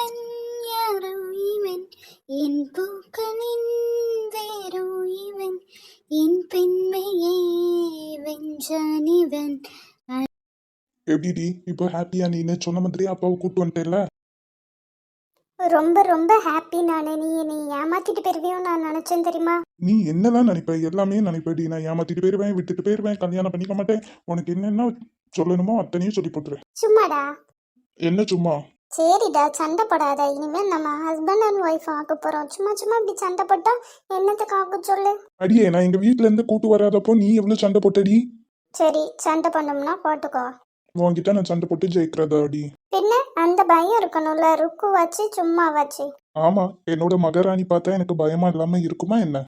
இவன் யாரோ இவன் என் பூக்களின் வேரோ இவன் என் பெண்மையை வென்றான் இவன். எப்படிடி இப்போ ஹாப்பியா? நீ சொன்ன மாதிரி அப்பாவை கூட்டு வந்துட்டேல? ரொம்ப ரொம்ப ஹாப்பி. நீ என்னை ஏமாத்திட்டு போயிருவியும் நான் நினைச்சேன் தெரியுமா. நீ என்னதான் நினைப்ப? எல்லாமே நினைப்படி. நான் ஏமாத்திட்டு போயிருவேன், விட்டுட்டு போயிருவேன், கல்யாணம் பண்ணிக்க மாட்டேன், உனக்கு என்னென்ன சொல்லணுமோ அத்தனையும் சொல்லி போட்டுருவேன். சும்மாடா. என்ன சும்மா? சரிடா, சண்டை போடாத. இனிமேல் நம்ம ஹஸ்பண்ட் அண்ட் ஒய்ஃப் ஆக போறோம். சும்மா சும்மா இப்படி சண்டை போட்டா என்னத்துக்கு ஆக சொல்லு. அடியே, நான் எங்க வீட்டுல இருந்து கூட்டு வராதப்போ நீ எவ்வளவு சண்டை போட்டடி? சரி, சண்டை பண்ணோம்னா போட்டுக்கோ. உன்கிட்ட நான் சண்டை போட்டு ஜெயிக்கிறதா அடி? பின்ன அந்த பயம் இருக்கணும்ல, ருக்கு வச்சு சும்மா வச்சு. ஆமா, என்னோட மகாராணி பார்த்தா எனக்கு பயமா இல்லாம இருக்குமா என்ன?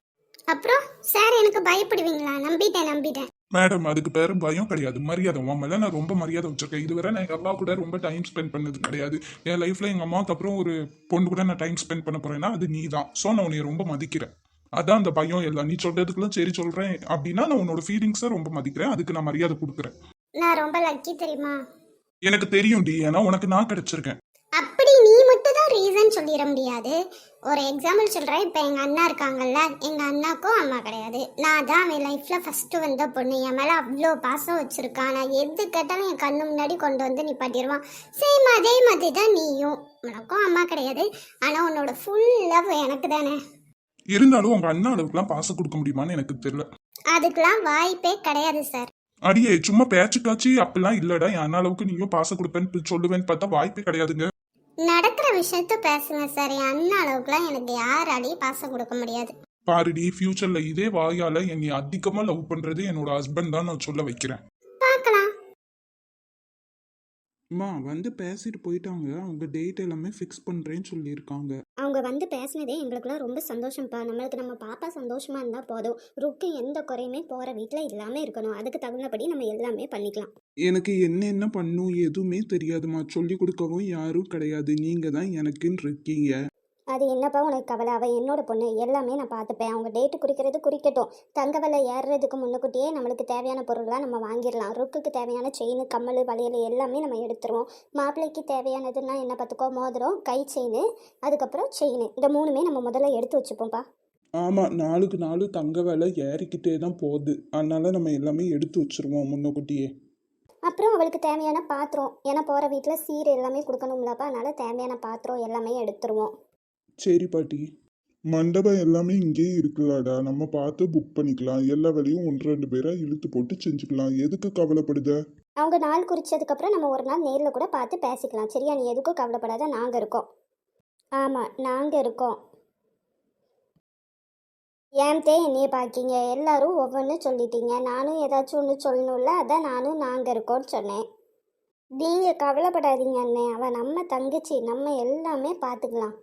அப்புறம் சார் எனக்கு பயப்படுவீங்களா? நம்பிட்டேன். மேடம், அதுக்கு பேரு பயம் கிடையாது, மரியாதை. உன் மேல நான் ரொம்ப மரியாதை வச்சிருக்கேன். இதுவரை நான் எங்க அம்மா கூட ரொம்ப டைம் ஸ்பெண்ட் பண்ணது கிடையாது. என் லைஃப்ல எங்க அம்மாவுக்கு அப்புறம் ஒரு பொண்ணு கூட நான் டைம் ஸ்பெண்ட் பண்ண போறேன்னா அது நீ தான். ஸோ நான் உன்னை ரொம்ப மதிக்கிறேன். அதான் அந்த பயம் எல்லாம். நீ சொல்றதுக்குலாம் சரி சொல்றேன் அப்படின்னா நான் உன்னோட ஃபீலிங்ஸை ரொம்ப மதிக்கிறேன். அதுக்கு நான் மரியாதை கொடுக்குறேன். நான் ரொம்ப லக்கி தெரியுமா. எனக்கு தெரியும் டி, ஏன்னா உனக்கு நான் கிடைச்சிருக்கேன். அப்படி நீ மட்டும் தான் ரீசன் சொல்லிட முடியாது. ஒரு எக்ஸாம்பிள் சொல்கிறேன். இப்போ எங்கள் அண்ணா இருக்காங்கல்ல, எங்கள் அண்ணாக்கும் அம்மா கிடையாது. நான் தான் அவன் லைஃப்பில் ஃபஸ்ட்டு வந்த பொண்ணு. என் மேலே அவ்வளோ பாசம் வச்சுருக்கான். நான் எது கேட்டாலும் என் கண்ணு முன்னாடி கொண்டு வந்து நிப்பாட்டிடுவான். சேம் அதே மாதிரி தான் நீயும். உனக்கும் அம்மா கிடையாது, ஆனால் உன்னோட ஃபுல் லவ் எனக்கு தானே. இருந்தாலும் உங்க அண்ணா அளவுக்குலாம் பாசம் கொடுக்க முடியுமான்னு எனக்கு தெரியல. அதுக்கெலாம் வாய்ப்பே கிடையாது சார். அடியே, சும்மா பேச்சுக்காச்சு அப்படிலாம் இல்லடா. என் அண்ணா அளவுக்கு நீயும் பாசம் கொடுப்பேன்னு சொல்லுவேன்னு பார்த்தா வாய்ப்பே கிடையாதுங்க. நடக்கிற விஷயத்த பேசுங்க சார். என் அண்ணா அளவுக்குலாம் எனக்கு யாராலையும் பாசம் கொடுக்க முடியாது. பாருடி, ஃபியூச்சர்ல இதே வாயால என்னை அதிகமா லவ் பண்றது என்னோட ஹஸ்பண்ட் தான் நான் சொல்ல வைக்கிறேன். பார்க்கலாம். அம்மா வந்து பேசிட்டு போயிட்டாங்க. அவங்க டேட் எல்லாமே ஃபிக்ஸ் பண்றேன்னு சொல்லியிருக்காங்க. அவங்க வந்து பேசினதே எங்களுக்குலாம் ரொம்ப சந்தோஷம்ப்பா. நம்மளுக்கு நம்ம பாப்பா சந்தோஷமா இருந்தால் போதும். ருக்கு எந்த குறையுமே போகிற வீட்டில் இல்லாமல் இருக்கணும். அதுக்கு தகுந்தபடி நம்ம எல்லாமே பண்ணிக்கலாம். எனக்கு என்ன பண்ணும் எதுவுமே தெரியாதுமா. சொல்லி கொடுக்கவும் யாரும் கிடையாது. நீங்க தான் எனக்குன்னு இருக்கீங்க. அது என்னப்பா உனக்கு கவலை? அவள் என்னோட பொண்ணு, எல்லாமே நான் பார்த்துப்பேன். அவங்க டேட்டு குறிக்கிறது குறிக்கட்டும். தங்க விலை ஏறுறதுக்கு முன்னுக்கூட்டியே நம்மளுக்கு தேவையான பொருள்லாம் நம்ம வாங்கிடலாம். ருக்குக்கு தேவையான செயின், கம்மல், வளையல் எல்லாமே நம்ம எடுத்துருவோம். மாப்பிள்ளைக்கு தேவையானதுன்னா என்ன பார்த்துக்கோ, மோதிரம், கை செயின், அதுக்கப்புறம் செயின், இந்த மூணுமே நம்ம முதல்ல எடுத்து வச்சுப்போம்ப்பா. ஆமாம், நாளுக்கு நாள் தங்க விலை ஏறிக்கிட்டே தான் போகுது. அதனால நம்ம எல்லாமே எடுத்து வச்சுருவோம் முன்னக்கூட்டியே. அப்புறம் அவளுக்கு தேவையான பாத்திரம், ஏன்னா போகிற வீட்டில் சீர் எல்லாமே கொடுக்கணும்லப்பா. அதனால் தேவையான பாத்திரம் எல்லாமே எடுத்துருவோம். சரி பாட்டி. மண்டபம் எல்லாமே இங்கேயே இருக்குல்லடா, நம்ம பார்த்து புக் பண்ணிக்கலாம். எல்லா வேலையும் 1-2 பேரா இழுத்து போட்டு செஞ்சுக்கலாம். எதுக்கு கவலைப்படுத? அவங்க நாள் குறிச்சதுக்கப்புறம் நம்ம ஒரு நாள் நேரில் கூட பார்த்து பேசிக்கலாம். சரியா? நீ எதுக்கும் கவலைப்படாத, நாங்கள் இருக்கோம். ஆமாம், நாங்கள் இருக்கோம். ஏன்தே என்னைய பார்க்கிங்க? எல்லாரும் ஒவ்வொன்று சொல்லிட்டீங்க. நானும் ஏதாச்சும் ஒன்று சொல்லணும்ல, அதான் நாங்கள் இருக்கோன்னு சொன்னேன். நீங்கள் கவலைப்படாதீங்க அண்ணே, அவள் நம்ம தங்கச்சி, நம்ம எல்லாமே பார்த்துக்கலாம்.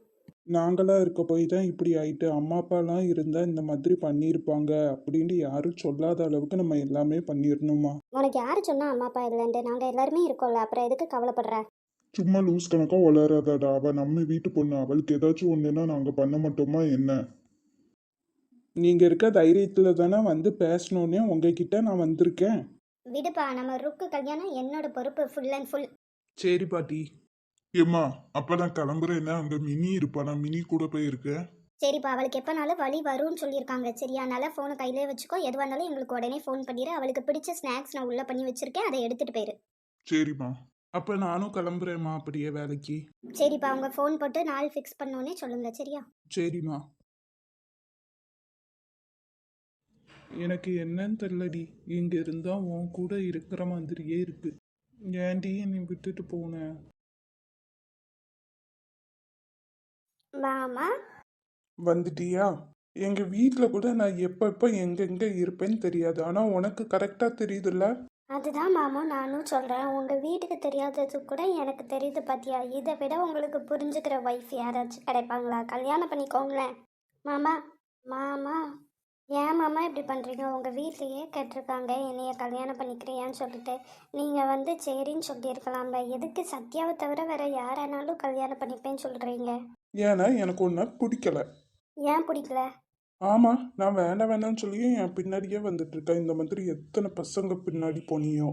நாங்களாம் இருக்க போய் தான் இப்படி ஆயிட்டு. அம்மா அப்பாலாம் இருந்தால் இந்த மாதிரி பண்ணியிருப்பாங்க அப்படின்னு யாரும் சொல்லாத அளவுக்கு நம்ம எல்லாமே பண்ணிடணுமா? உனக்கு யார் சொன்னா அம்மா அப்பா இல்லைன்ட்டு? நாங்கள் எல்லாருமே இருக்கோம்ல, அப்புறம் எதுக்கு கவலைப்படுற? சும்மா லூஸ் கணக்கா வளராதாடா. அவள் நம்ம வீட்டு பொண்ணு. அவளுக்கு ஏதாச்சும் ஒன்றுனா நாங்கள் பண்ண மாட்டோமா என்ன? நீங்கள் இருக்க தைரியத்தில் தானே வந்து பேசணுன்னே உங்ககிட்ட நான் வந்திருக்கேன். விடுப்பா, நம்ம ருக்கு கல்யாணம் என்னோட பொறுப்பு ஃபுல் அண்ட் ஃபுல். சரி பாட்டி. ஏம்மா, அப்ப நான் கிளம்புறேன்னா அங்க மினி இருப்பா. நான் மினி கூட போயிருக்கேன். சரிப்பா, அவளுக்கு எப்போனாலும் வழி வரும்னு சொல்லியிருக்காங்க. சரியா? அதனால ஃபோனை கையிலே வச்சுக்கோ. எதுவாக இருந்தாலும் எங்களுக்கு உடனே ஃபோன் பண்ணிடு. அவளுக்கு பிடிச்ச ஸ்நாக்ஸ் நான் உள்ளே பண்ணி வச்சிருக்கேன், அதை எடுத்துகிட்டு போயிரு. சரிம்மா. அப்ப நானும் கிளம்புறேம்மா அப்படியே வேலைக்கு. சரிப்பா, அவங்க ஃபோன் போட்டு நாள் ஃபிக்ஸ் பண்ணோன்னே சொல்லுங்க. சரியா? சரிம்மா. எனக்கு என்னன்னு தெரியலடி, இங்க இருந்தா உன் கூட இருக்கிற மாதிரியே இருக்கு. ஏன்டி என்னை விட்டுட்டு போன? மாமா வந்துட்டியா? எங்க வீட்டில் கூட நான் எப்போ எங்கெங்க இருப்பேன்னு தெரியாது. ஆனா உனக்கு கரெக்டா தெரியுதுல்ல. அதுதான் மாமா நானும் சொல்கிறேன். உங்கள் வீட்டுக்கு தெரியாதது கூட எனக்கு தெரியுது பார்த்தியா? இதை விட உங்களுக்கு புரிஞ்சுக்கிற ஒய்ஃப் யாராச்சும் கிடைப்பாங்களா? கல்யாணம் பண்ணிக்கோங்களேன். மாமா மாமா ஏன் மாமா இப்படி பண்ணுறீங்க? உங்கள் வீட்லேயே கேட்டிருக்காங்க என்னைய கல்யாணம் பண்ணிக்கிறியான்னு சொல்லிட்டு. நீங்கள் வந்து சரின்னு சொல்லியிருக்கலாம்ல. எதுக்கு சத்யாவை தவிர வேறு யாரானாலும் கல்யாணம் பண்ணிப்பேன்னு சொல்கிறீங்க? ஏன்னா எனக்கு ஒன்று பிடிக்கல. ஏன் பிடிக்கல? ஆமா, நான் வேண்டாம் வேண்டாம்னு சொல்லி என் பின்னாடியே வந்துட்டு இருக்கேன். இந்த மாதிரி எத்தனை பசங்க பின்னாடி போனியோ.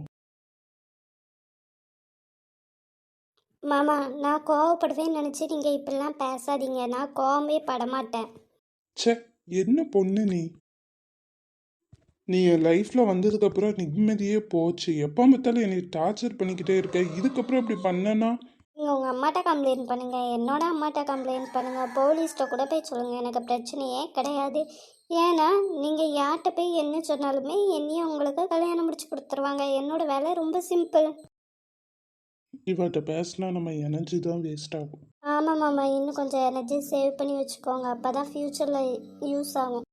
மாமா நான் கோவப்படுவேன்னு நினச்சி நீங்கள் இப்படிலாம் பேசாதீங்க. நான் கோவமே படமாட்டேன். ச்சே, என்ன பொண்ணு நீ? நீ என் லைஃப்ல வந்ததுக்கப்புறம் நிம்மதியே போச்சு. எப்போ பார்த்தாலும் என்னை டார்ச்சர் பண்ணிக்கிட்டே இருக்க. இதுக்கப்புறம் இப்படி பண்ணனா? நீங்கள் உங்கள் அம்மாட்ட கம்ப்ளைண்ட் பண்ணுங்கள், என்னோட அம்மாட்ட கம்ப்ளைண்ட் பண்ணுங்கள், போலீஸ்கிட்ட கூட போய் சொல்லுங்கள். எனக்கு பிரச்சனையே கிடையாது. ஏன்னா நீங்கள் யார்கிட்ட போய் என்ன சொன்னாலுமே என்னையும் உங்களுக்கு கல்யாணம் முடிச்சு கொடுத்துருவாங்க. என்னோட வேலை ரொம்ப சிம்பிள். இவட்ட பேசினா நம்ம எனர்ஜி தான் வேஸ்ட் ஆகும். ஆமாம் மாமா, இன்னும் கொஞ்சம் எனர்ஜி சேவ் பண்ணி வச்சுக்கோங்க. அப்போ தான் ஃப்யூச்சரில் யூஸ் ஆகும்.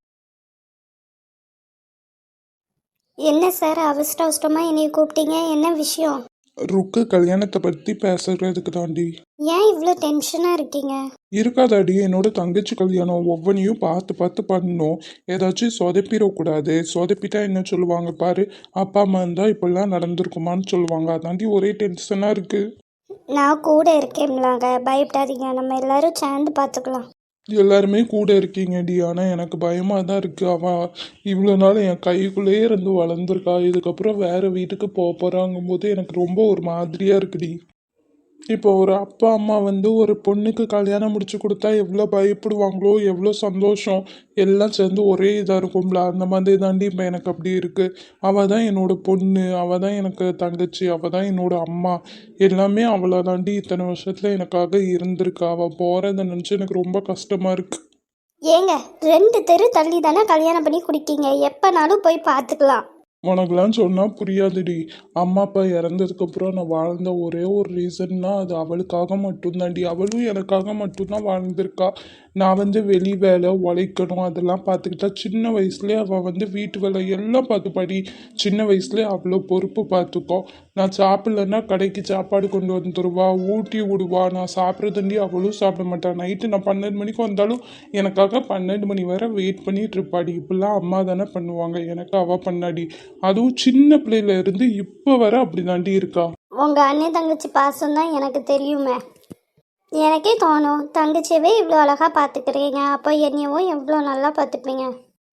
என்ன சார் அவசர அவசரமாக என்னைய கூப்பிட்டீங்க? என்ன விஷயம்? ருக்கு கல்யாணத்தை பற்றி பேசுறதுக்கு தாண்டி. ஏன் இவ்வளோ டென்ஷனாக இருக்கீங்க? இருக்காதாடி, என்னோட தங்கச்சி கல்யாணம் ஒவ்வொன்றையும் பார்த்து பார்த்து பண்ணணும். ஏதாச்சும் சொதப்பிடக்கூடாது. சொதப்பிட்டா என்ன சொல்லுவாங்க பாரு, அப்பா அம்மா இருந்தால் இப்படிலாம் நடந்திருக்குமான்னு சொல்லுவாங்க. அதாண்டி ஒரே டென்ஷனாக இருக்கு. நான் கூட இருக்கேன்லாங்க, பயப்படாதீங்க. நம்ம எல்லாரும் சேர்ந்து பார்த்துக்கலாம். எல்லாருமே கூட இருக்கீங்கடி, ஆனால் எனக்கு பயமாக தான் இருக்கு. அவள் இவ்வளோ நாள் என் கைக்குள்ளேயே இருந்து வளர்ந்துருக்கா. இதுக்கப்புறம் வேற வீட்டுக்கு போக போகிறாங்கும்போது எனக்கு ரொம்ப ஒரு மாதிரியாக இருக்குடி. இப்போ ஒரு அப்பா அம்மா வந்து ஒரு பொண்ணுக்கு கல்யாணம் முடிச்சு கொடுத்தா எவ்வளோ பயப்படுவாங்களோ, எவ்வளோ சந்தோஷம், எல்லாம் சேர்ந்து ஒரே இதாக இருக்கும்ல. அந்த மாதிரி தாண்டி இப்போ எனக்கு அப்படி இருக்குது. அவள் தான் என்னோட பொண்ணு, அவள் தான் எனக்கு தங்கச்சி, அவள் தான் என்னோட அம்மா. எல்லாமே அவளை தாண்டி இத்தனை வருஷத்தில் எனக்காக இருந்திருக்கா. அவள் போகிறத நினச்சி எனக்கு ரொம்ப கஷ்டமாக இருக்குது. ஏங்க 2 தெரு தள்ளி தானே கல்யாணம் பண்ணி குடிக்கீங்க, எப்போனாலும் போய் பார்த்துக்கலாம். உனக்கெல்லாம் சொன்னால் புரியாதுடி. அம்மா அப்பா இறந்ததுக்கப்புறம் நான் வாழ்ந்த ஒரே ஒரு ரீசன்னா அது அவளுக்காக மட்டும்தாண்டி. அவளும் எனக்காக மட்டும்தான் வாழ்ந்திருக்கா. நான் வந்து வெளி வேலை உழைக்கணும் அதெல்லாம் பார்த்துக்கிட்டா சின்ன வயசுலேயே அவள் வந்து வீட்டு வேலை எல்லாம் பார்த்துப்பாடி. சின்ன வயசுலேயே அவ்வளோ பொறுப்பு பார்த்துக்கோ. நான் சாப்பிட்லன்னா கடைக்கு சாப்பாடு கொண்டு வந்துடுவா, ஊட்டி விடுவா. நான் சாப்பிட்றதுண்டி அவளும் சாப்பிட மாட்டாள். நைட்டு நான் 12 மணிக்கு வந்தாலும் எனக்காக 12 மணி வரை வெயிட் பண்ணிட்டு இருப்பாடி. இப்படிலாம் அம்மா தானே பண்ணுவாங்க, எனக்கு அவள் பண்ணாடி. அதுவும் சின்ன பிள்ளையில இருந்து இப்போ வர அப்படி தாண்டி இருக்கா. உங்கள் அண்ணன் தங்கச்சி பாசம் தான் எனக்கு தெரியுமே. எனக்கே தோணும், தங்கச்சியவே இவ்வளோ அழகாக பார்த்துக்கிறீங்க, அப்போ என்னையவும் எவ்வளோ நல்லா பார்த்துப்பீங்க.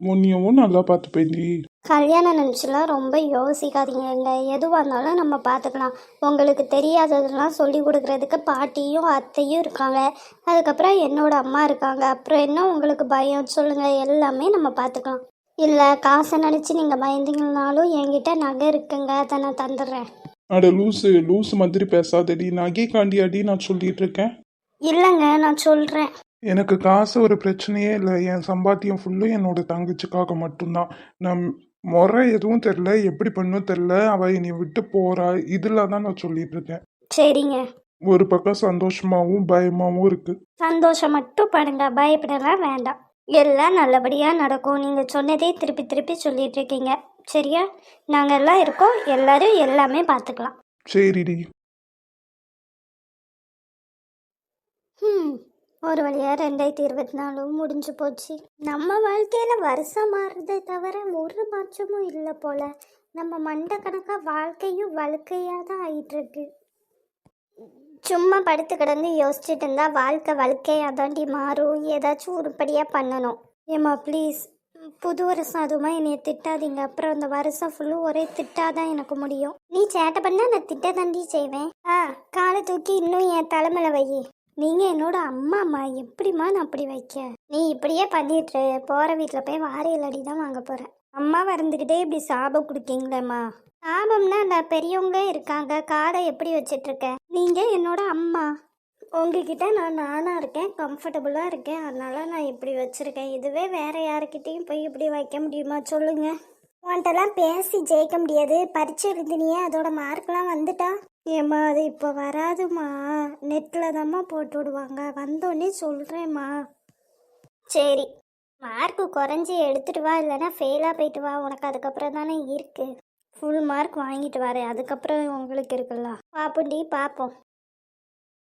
முன்னியவும் நல்லா பார்த்துப்பேன்டி. கல்யாணம் நினச்சிலாம் ரொம்ப யோசிக்காதீங்க. எதுவாக இருந்தாலும் நம்ம பார்த்துக்கலாம். உங்களுக்கு தெரியாததெல்லாம் சொல்லி கொடுக்குறதுக்கு பாட்டியும் அத்தையும் இருக்காங்க. அதுக்கப்புறம் என்னோட அம்மா இருக்காங்க. அப்புறம் என்ன உங்களுக்கு பயம் சொல்லுங்கள், எல்லாமே நம்ம பார்த்துக்கலாம். இல்லை காசை நினச்சி நீங்கள் பயந்தீங்கனாலும் என்கிட்ட நகை இருக்குங்க, அதை நான் தந்துடுறேன். அட லூசு லூசு மாதிரி பேசாதடி. நகை காண்டியாடி நான் சொல்லிட்டு இருக்கேன். இல்லைங்க நான் சொல்கிறேன். எனக்கு காசு ஒரு பிரச்சனையே இல்லை. என் சம்பாத்தியம் ஃபுல்லும் என்னோட தங்கச்சிக்காக மட்டும்தான். நான் முறை எதுவும் தெரில, எப்படி பண்ணும் தெரில. அவள் என்னை விட்டு போறா. இதில் தான் நான் சொல்லிட்டு இருக்கேன். சரிங்க, ஒரு பக்கம் சந்தோஷமாகவும் பயமாகவும் இருக்கு. சந்தோஷம் மட்டும் படுங்க, பயப்படலாம் வேண்டாம். எல்லாம் நல்லபடியாக நடக்கும். நீங்கள் சொன்னதே திருப்பி திருப்பி சொல்லிட்டு இருக்கீங்க. சரியா? நாங்கள் எல்லாம் இருக்கோம், எல்லாரும் எல்லாமே பார்த்துக்கலாம். சரிடி. ஒரு வழியாக 2024 முடிஞ்சு போச்சு. நம்ம வாழ்க்கையில் வருஷம் மாறுறதை தவிர ஒரு மாற்றமும் இல்லை போல. நம்ம மண்டை கணக்காக வாழ்க்கையும் வழுக்கையாக தான் ஆயிட்டுருக்கு. சும்மா படுத்து கிடந்து யோசிச்சுட்டு இருந்தா வாழ்க்கை வழுக்கையாக தாண்டி மாறும். ஏதாச்சும் உருப்படியாக பண்ணணும். ஏம்மா ப்ளீஸ், புது வருஷம் அதுவுமா என்னைய திட்டாதீங்க. அப்புறம் அந்த வருஷம் ஃபுல்லும் ஒரே திட்டாதான் எனக்கு முடியும். நீ சேட்டை பண்ணால் நான் திட்ட தாண்டி செய்வேன். காலை தூக்கி இன்னும் என் தலைமையில வை. நீங்கள் என்னோட அம்மாம்மா, எப்படிம்மா நான் அப்படி வைக்க? நீ இப்படியே பண்ணிட்டு போகிற வீட்டில் போய் வாரியல் அடி தான் வாங்க போகிறேன். அம்மா வந்துக்கிட்டே இப்படி சாபம் கொடுக்கீங்களேம்மா. சாபம்னா அந்த பெரியவங்க இருக்காங்க, காடை எப்படி வச்சிட்ருக்க? நீங்கள் என்னோட அம்மா, உங்ககிட்ட நான் நானாக இருக்கேன், கம்ஃபர்டபுளாக இருக்கேன், அதனால நான் இப்படி வச்சுருக்கேன். இதுவே வேறு யாருக்கிட்டேயும் போய் இப்படி வைக்க முடியுமா சொல்லுங்கள்? உன்ட்டெல்லாம் பேசி ஜெயிக்க முடியாது. பரீட்சை எழுதினியே, அதோட மார்க்லாம் வந்துட்டா? ஏம்மா அது இப்போ வராதுமா, நெட்டில் தாம்மா போட்டு விடுவாங்க, வந்தோடனே சொல்கிறேம்மா. சரி, மார்க்கு குறைஞ்சி எடுத்துகிட்டு வா, இல்லைன்னா ஃபெயிலாக போயிட்டு வா. உனக்கு அதுக்கப்புறம் தானே இருக்குது. ஃபுல் மார்க் வாங்கிட்டு வரேன், அதுக்கப்புறம் உங்களுக்கு இருக்குல்ல. பாப்புண்டி பார்ப்போம்.